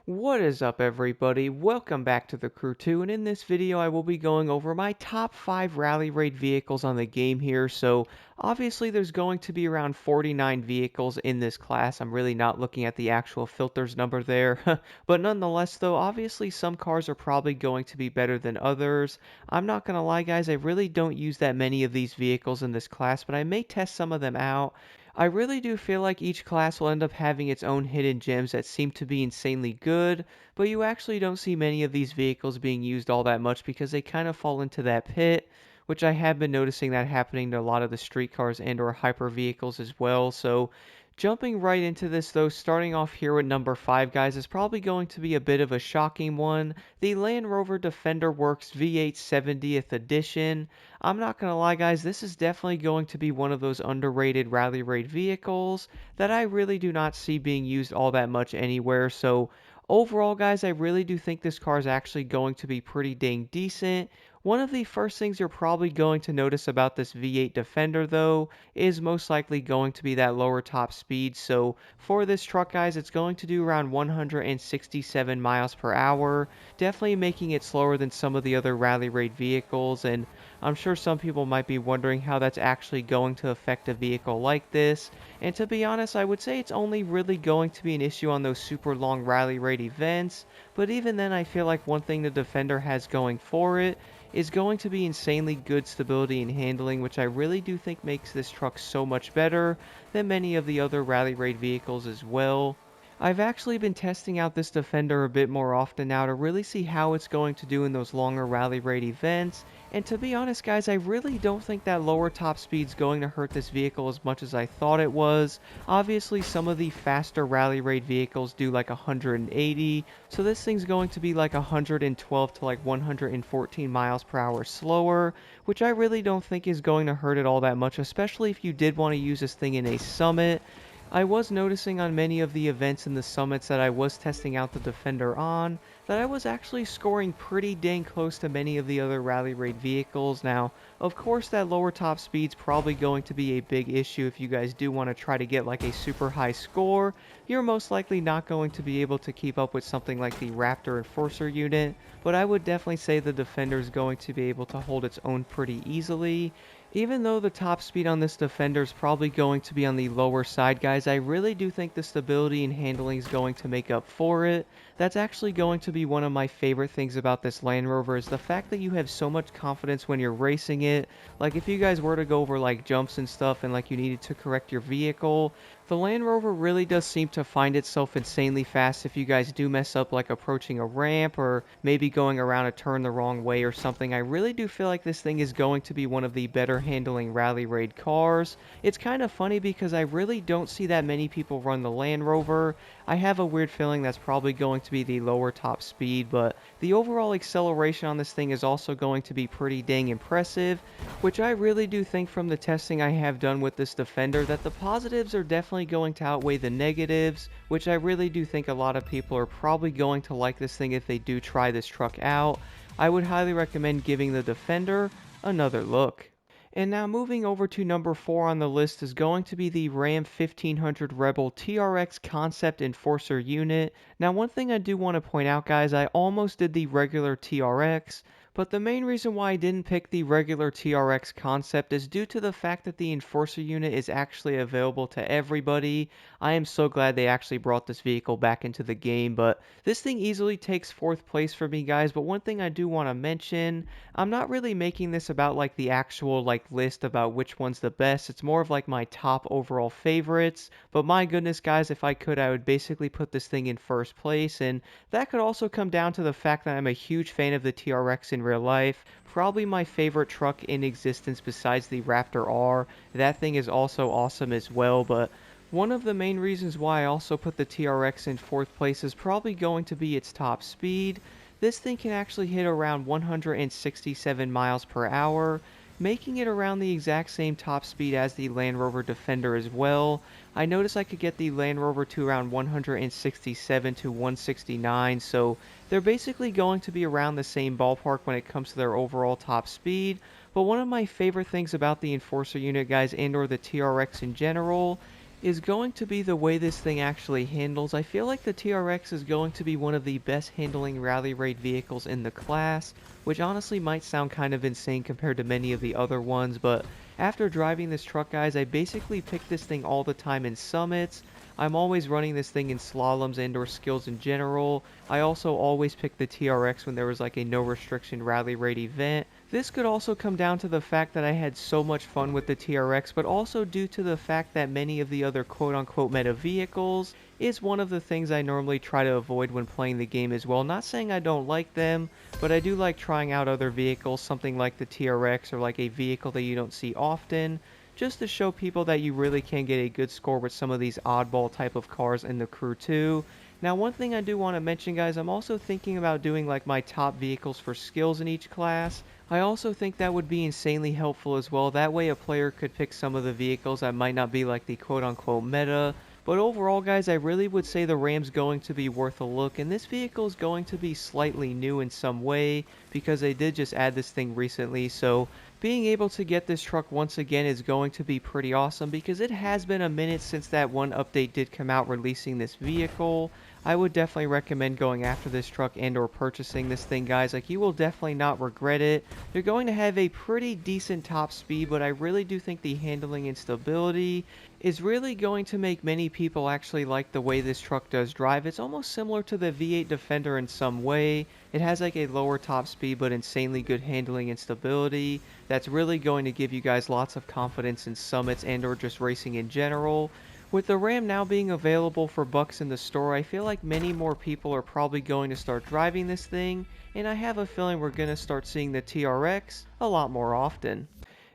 What is up, everybody? Welcome back to the Crew 2, and in this video I will be going over my top 5 rally raid vehicles on the game here. So obviously there's going to be around 49 vehicles in this class. I'm really not looking at the actual filters number there. But nonetheless though, obviously some cars are probably going to be better than others. I'm not gonna lie guys, I really don't use that many of these vehicles in this class, but I may test some of them out. I really do feel like each class will end up having its own hidden gems that seem to be insanely good, but you actually don't see many of these vehicles being used all that much because they kind of fall into that pit, which I have been noticing that happening to a lot of the street cars and or hyper vehicles as well. So jumping right into this though, starting off here with number 5 guys, is probably going to be a bit of a shocking one. The Land Rover Defender Works V8 70th Edition. I'm not gonna lie guys, this is definitely going to be one of those underrated rally raid vehicles that I really do not see being used all that much anywhere. So overall guys, I really do think this car is actually going to be pretty dang decent. One of the first things you're probably going to notice about this V8 Defender though is most likely going to be that lower top speed. So for this truck guys, it's going to do around 167 miles per hour, definitely making it slower than some of the other rally raid vehicles. And I'm sure some people might be wondering how that's actually going to affect a vehicle like this. And to be honest, I would say it's only really going to be an issue on those super long rally raid events. But even then, I feel like one thing the Defender has going for it is going to be insanely good stability and handling, which I really do think makes this truck so much better than many of the other rally raid vehicles as well. I've actually been testing out this Defender a bit more often now to really see how it's going to do in those longer rally raid events, and to be honest guys, I really don't think that lower top speed's going to hurt this vehicle as much as I thought it was. Obviously some of the faster rally raid vehicles do like 180, so this thing's going to be like 112 to like 114 miles per hour slower, which I really don't think is going to hurt it all that much, especially if you did want to use this thing in a summit. I was noticing on many of the events in the summits that I was testing out the Defender on, that I was actually scoring pretty dang close to many of the other rally raid vehicles. Now, of course that lower top speed's probably going to be a big issue if you guys do want to try to get like a super high score. You're most likely not going to be able to keep up with something like the Raptor Enforcer unit, but I would definitely say the Defender is going to be able to hold its own pretty easily. Even though the top speed on this Defender is probably going to be on the lower side, guys, I really do think the stability and handling is going to make up for it. That's actually going to be one of my favorite things about this Land Rover, is the fact that you have so much confidence when you're racing it. Like if you guys were to go over like jumps and stuff and like you needed to correct your vehicle, the Land Rover really does seem to find itself insanely fast if you guys do mess up like approaching a ramp or maybe going around a turn the wrong way or something. I really do feel like this thing is going to be one of the better handling rally raid cars. It's kind of funny because I really don't see that many people run the Land Rover. I have a weird feeling that's probably going to be the lower top speed, but the overall acceleration on this thing is also going to be pretty dang impressive, which I really do think from the testing I have done with this Defender that the positives are definitely going to outweigh the negatives, which I really do think a lot of people are probably going to like this thing if they do try this truck out. I would highly recommend giving the Defender another look. And now moving over to number 4 on the list is going to be the Ram 1500 Rebel TRX Concept Enforcer unit. Now one thing I do want to point out guys, I almost did the regular TRX, but the main reason why I didn't pick the regular TRX Concept is due to the fact that the Enforcer unit is actually available to everybody. I am so glad they actually brought this vehicle back into the game, but this thing easily takes 4th place for me guys. But one thing I do want to mention, I'm not really making this about like the actual like list about which one's the best. It's more of like my top overall favorites. But my goodness guys, if I could, I would basically put this thing in 1st place, and that could also come down to the fact that I'm a huge fan of the TRX in real life. Probably my favorite truck in existence besides the Raptor R. That thing is also awesome as well, but one of the main reasons why I also put the TRX in 4th place is probably going to be its top speed. This thing can actually hit around 167 miles per hour, making it around the exact same top speed as the Land Rover Defender as well. I noticed I could get the Land Rover to around 167 to 169, so they're basically going to be around the same ballpark when it comes to their overall top speed. But one of my favorite things about the Enforcer unit guys, and or the TRX in general, is going to be the way this thing actually handles. I feel like the TRX is going to be one of the best handling rally raid vehicles in the class, which honestly might sound kind of insane compared to many of the other ones, but after driving this truck, guys, I basically pick this thing all the time in summits. I'm always running this thing in slaloms and or skills in general. I also always pick the TRX when there was like a no restriction rally raid event. This could also come down to the fact that I had so much fun with the TRX, but also due to the fact that many of the other quote-unquote meta vehicles is one of the things I normally try to avoid when playing the game as well. Not saying I don't like them, but I do like trying out other vehicles, something like the TRX or like a vehicle that you don't see often, just to show people that you really can get a good score with some of these oddball type of cars in the crew too. Now, one thing I do want to mention, guys, I'm also thinking about doing like my top vehicles for skills in each class. I also think that would be insanely helpful as well. That way a player could pick some of the vehicles that might not be like the quote-unquote meta. But overall, guys, I really would say the Ram's going to be worth a look, and this vehicle is going to be slightly new in some way because they did just add this thing recently. So being able to get this truck once again is going to be pretty awesome because it has been a minute since that one update did come out releasing this vehicle. I would definitely recommend going after this truck and or purchasing this thing, guys. Like, you will definitely not regret it. You're going to have a pretty decent top speed, but I really do think the handling and stability is really going to make many people actually like the way this truck does drive. It's almost similar to the V8 Defender in some way. It has like a lower top speed but insanely good handling and stability. That's really going to give you guys lots of confidence in summits and or just racing in general. With the Ram now being available for bucks in the store, I feel like many more people are probably going to start driving this thing, and I have a feeling we're going to start seeing the TRX a lot more often.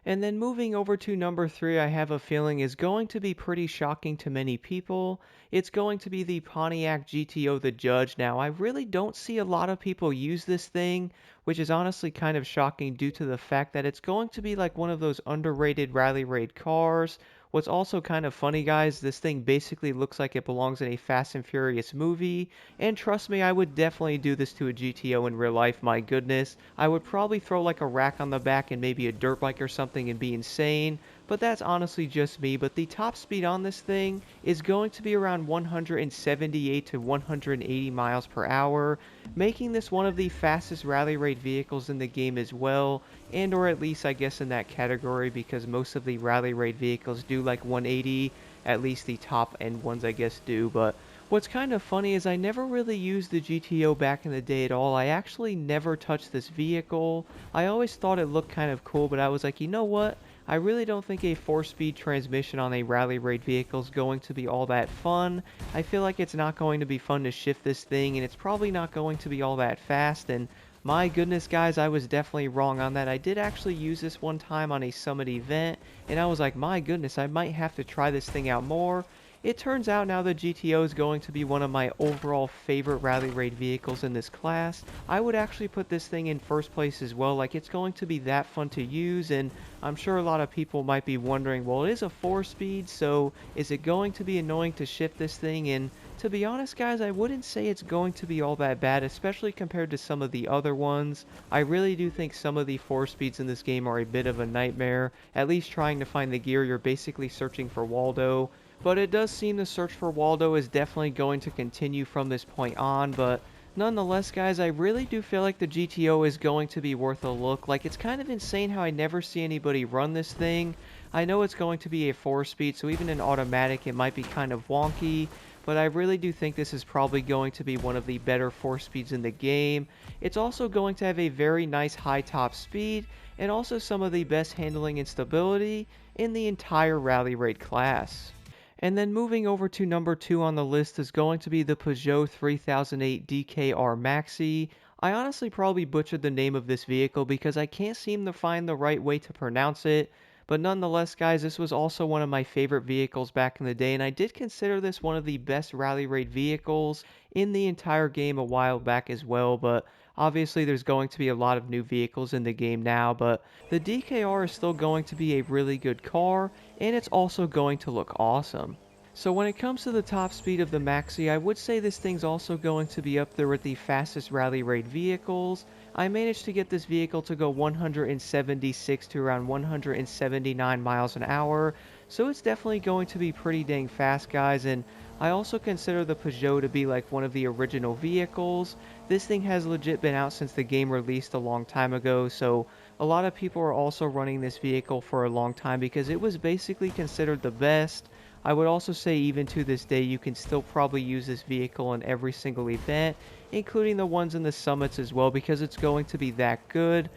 And then moving over to number 3, I have a feeling is going to be pretty shocking to many people. It's going to be the Pontiac GTO The Judge. Now, I really don't see a lot of people use this thing, which is honestly kind of shocking due to the fact that it's going to be like one of those underrated rally raid cars. What's also kind of funny, guys, this thing basically looks like it belongs in a Fast and Furious movie, and trust me, I would definitely do this to a GTO in real life, my goodness. I would probably throw like a rack on the back and maybe a dirt bike or something and be insane, but that's honestly just me. But the top speed on this thing is going to be around 178 to 180 miles per hour, making this one of the fastest rally raid vehicles in the game as well, and or at least I guess in that category, because most of the rally raid vehicles do like 180, at least the top end ones I guess do. But what's kind of funny is I never really used the GTO back in the day at all. I actually never touched this vehicle. I always thought it looked kind of cool, but I was like, you know what? I really don't think a 4-speed transmission on a rally raid vehicle is going to be all that fun. I feel like it's not going to be fun to shift this thing, and it's probably not going to be all that fast. And my goodness, guys, I was definitely wrong on that. I did actually use this one time on a summit event, and I was like, my goodness, I might have to try this thing out more. It turns out now the GTO is going to be one of my overall favorite rally raid vehicles in this class. I would actually put this thing in first place as well. Like, it's going to be that fun to use, and I'm sure a lot of people might be wondering, well, it is a 4-speed, so is it going to be annoying to shift this thing? And to be honest, guys, I wouldn't say it's going to be all that bad, especially compared to some of the other ones. I really do think some of the 4-speeds in this game are a bit of a nightmare. At least trying to find the gear, you're basically searching for Waldo. But it does seem the search for Waldo is definitely going to continue from this point on. But nonetheless, guys, I really do feel like the GTO is going to be worth a look. Like, it's kind of insane how I never see anybody run this thing. I know it's going to be a 4-speed, so even in automatic it might be kind of wonky, but I really do think this is probably going to be one of the better 4-speeds in the game. It's also going to have a very nice high top speed, and also some of the best handling and stability in the entire rally raid class. And then moving over to number 2 on the list is going to be the Peugeot 3008 DKR Maxi. I honestly probably butchered the name of this vehicle because I can't seem to find the right way to pronounce it. But nonetheless, guys, this was also one of my favorite vehicles back in the day, and I did consider this one of the best rally raid vehicles in the entire game a while back as well. But obviously there's going to be a lot of new vehicles in the game now, but the DKR is still going to be a really good car, and it's also going to look awesome. So when it comes to the top speed of the Maxi, I would say this thing's also going to be up there with the fastest rally raid vehicles. I managed to get this vehicle to go 176 to around 179 miles an hour, So it's definitely going to be pretty dang fast, guys, and I also consider the Peugeot to be like one of the original vehicles. This thing has legit been out since the game released a long time ago, so a lot of people are also running this vehicle for a long time because it was basically considered the best. I would also say even to this day you can still probably use this vehicle in every single event, including the ones in the summits as well, because it's going to be that good.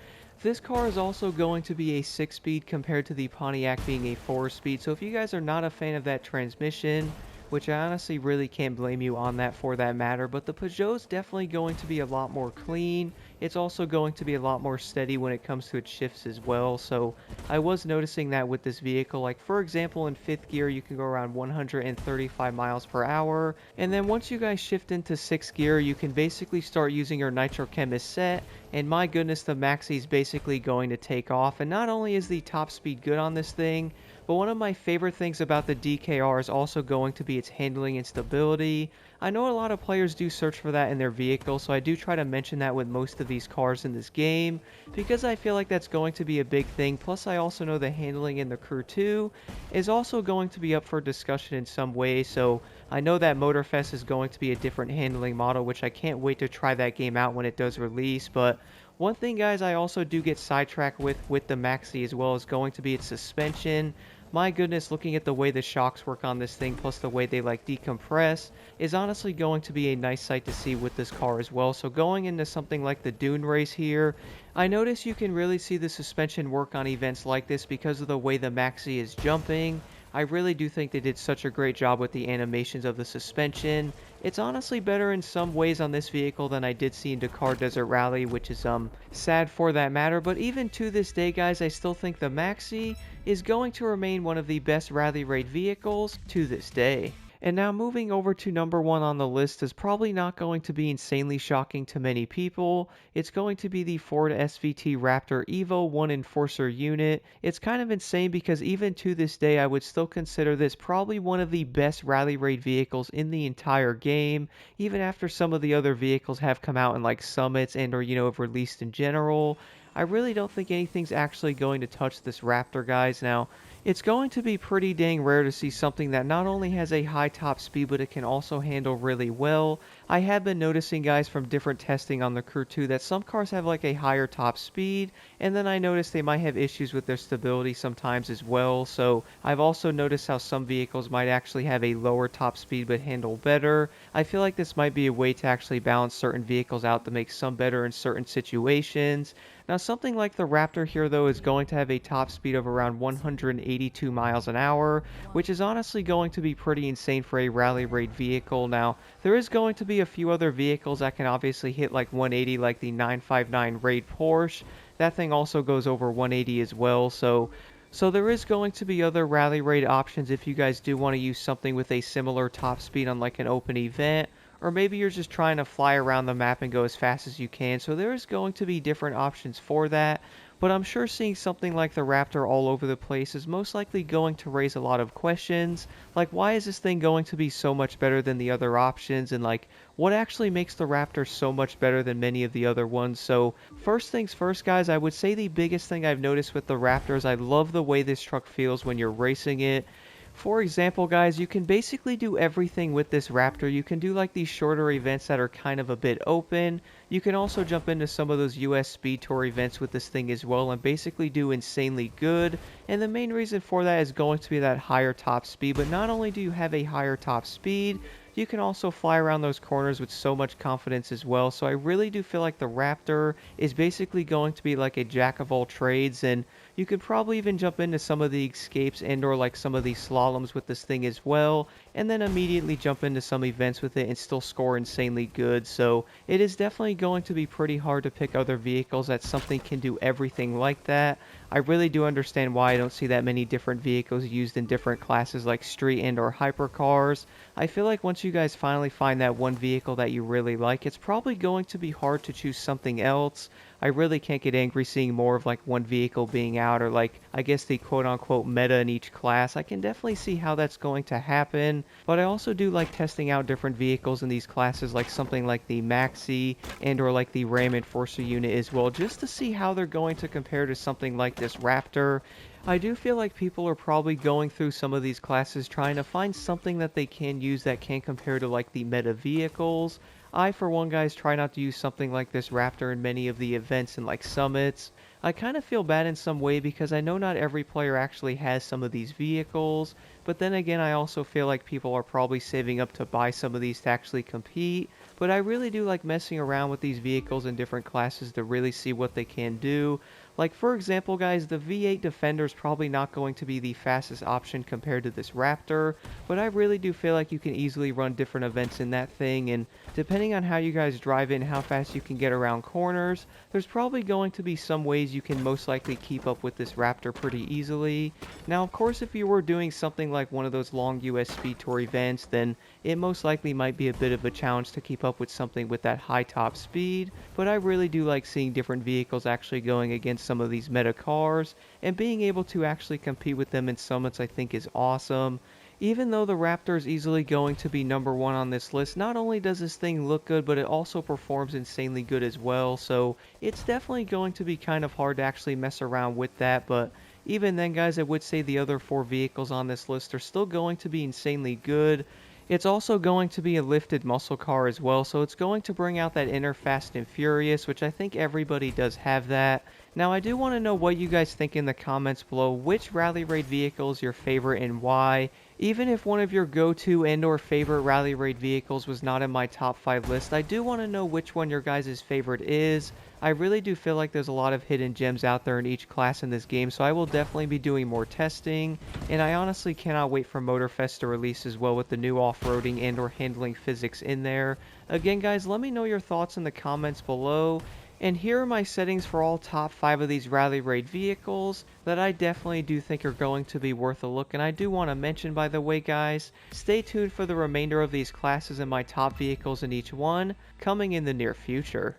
This car is also going to be a 6-speed compared to the Pontiac being a 4-speed, so if you guys are not a fan of that transmission, which I honestly really can't blame you on that for that matter, but the Peugeot is definitely going to be a lot more clean. It's also going to be a lot more steady when it comes to its shifts as well, so I was noticing that with this vehicle. Like for example, in 5th gear you can go around 135 miles per hour, and then once you guys shift into 6th gear you can basically start using your nitrochemist set, and my goodness, the Maxi is basically going to take off. And not only is the top speed good on this thing, but one of my favorite things about the DKR is also going to be its handling and stability. I know a lot of players do search for that in their vehicle, so I do try to mention that with most of these cars in this game, because I feel like that's going to be a big thing. Plus I also know the handling in the Crew 2 is also going to be up for discussion in some way, so I know that Motorfest is going to be a different handling model, which I can't wait to try that game out when it does release. But one thing, guys, I also do get sidetracked with the Maxi as well is going to be its suspension. My goodness, looking at the way the shocks work on this thing, plus the way they like decompress, is honestly going to be a nice sight to see with this car as well. So going into something like the Dune race here, I notice you can really see the suspension work on events like this because of the way the Maxi is jumping. I really do think they did such a great job with the animations of the suspension. It's honestly better in some ways on this vehicle than I did see in Dakar Desert Rally, which is sad for that matter. But even to this day, guys, I still think the Maxi is going to remain one of the best rally raid vehicles to this day. And now moving over to number one on the list is probably not going to be insanely shocking to many people. It's going to be the Ford SVT Raptor Evo 1 Enforcer unit. It's kind of insane because even to this day I would still consider this probably one of the best rally raid vehicles in the entire game, even after some of the other vehicles have come out in like summits and or have released in general. I really don't think anything's actually going to touch this Raptor, guys. Now, it's going to be pretty dang rare to see something that not only has a high top speed, but it can also handle really well. I have been noticing, guys, from different testing on the Crew 2 that some cars have like a higher top speed, and then I noticed they might have issues with their stability sometimes as well. So I've also noticed how some vehicles might actually have a lower top speed but handle better. I feel like this might be a way to actually balance certain vehicles out to make some better in certain situations. Now something like the Raptor here though is going to have a top speed of around 182 miles an hour, which is honestly going to be pretty insane for a rally raid vehicle. Now there is going to be a few other vehicles that can obviously hit like 180, like the 959 Raid Porsche. That thing also goes over 180 as well, so there is going to be other rally raid options if you guys do want to use something with a similar top speed on like an open event, or maybe you're just trying to fly around the map and go as fast as you can. So there is going to be different options for that, but I'm sure seeing something like the Raptor all over the place is most likely going to raise a lot of questions, like why is this thing going to be so much better than the other options, and like what actually makes the Raptor so much better than many of the other ones. So first things first, guys, I would say the biggest thing I've noticed with the Raptor is I love the way this truck feels when you're racing it. For example, guys, you can basically do everything with this Raptor. You can do like these shorter events that are kind of a bit open. You can also jump into some of those US Speed Tour events with this thing as well and basically do insanely good. And the main reason for that is going to be that higher top speed. But not only do you have a higher top speed, you can also fly around those corners with so much confidence as well. So I really do feel like the Raptor is basically going to be like a jack of all trades, and you could probably even jump into some of the escapes and or like some of these slaloms with this thing as well, and then immediately jump into some events with it and still score insanely good. So it is definitely going to be pretty hard to pick other vehicles that something can do everything like that. I really do understand why I don't see that many different vehicles used in different classes like street and or hypercars. I feel like once you guys finally find that one vehicle that you really like, it's probably going to be hard to choose something else. I really can't get angry seeing more of like one vehicle being out, or like I guess the quote unquote meta in each class. I can definitely see how that's going to happen, but I also do like testing out different vehicles in these classes, like something like the Maxi and or like the Ram Enforcer unit as well, just to see how they're going to compare to something like this Raptor. I do feel like people are probably going through some of these classes trying to find something that they can use that can compare to like the meta vehicles. I, for one, guys, try not to use something like this Raptor in many of the events and like summits. I kind of feel bad in some way because I know not every player actually has some of these vehicles, but then again, I also feel like people are probably saving up to buy some of these to actually compete. But I really do like messing around with these vehicles in different classes to really see what they can do. Like, for example, guys, the V8 Defender is probably not going to be the fastest option compared to this Raptor, but I really do feel like you can easily run different events in that thing, and depending on how you guys drive in, how fast you can get around corners, there's probably going to be some ways you can most likely keep up with this Raptor pretty easily. Now, of course, if you were doing something like one of those long US Speed Tour events, then it most likely might be a bit of a challenge to keep up with something with that high top speed, but I really do like seeing different vehicles actually going against some of these meta cars, and being able to actually compete with them in summits I think is awesome. Even though the Raptor is easily going to be number one on this list, not only does this thing look good, but it also performs insanely good as well, so it's definitely going to be kind of hard to actually mess around with that, but even then, guys, I would say the other four vehicles on this list are still going to be insanely good. It's also going to be a lifted muscle car as well, so it's going to bring out that inner Fast and Furious, which I think everybody does have that. Now, I do want to know what you guys think in the comments below. Which Rally Raid vehicle is your favorite and why? Even if one of your go-to and or favorite Rally Raid vehicles was not in my top 5 list, I do want to know which one your guys' favorite is. I really do feel like there's a lot of hidden gems out there in each class in this game, so I will definitely be doing more testing, and I honestly cannot wait for Motorfest to release as well with the new off-roading and or handling physics in there. Again, guys, let me know your thoughts in the comments below. And here are my settings for all top 5 of these Rally Raid vehicles that I definitely do think are going to be worth a look. And I do want to mention, by the way, guys, stay tuned for the remainder of these classes and my top vehicles in each one coming in the near future.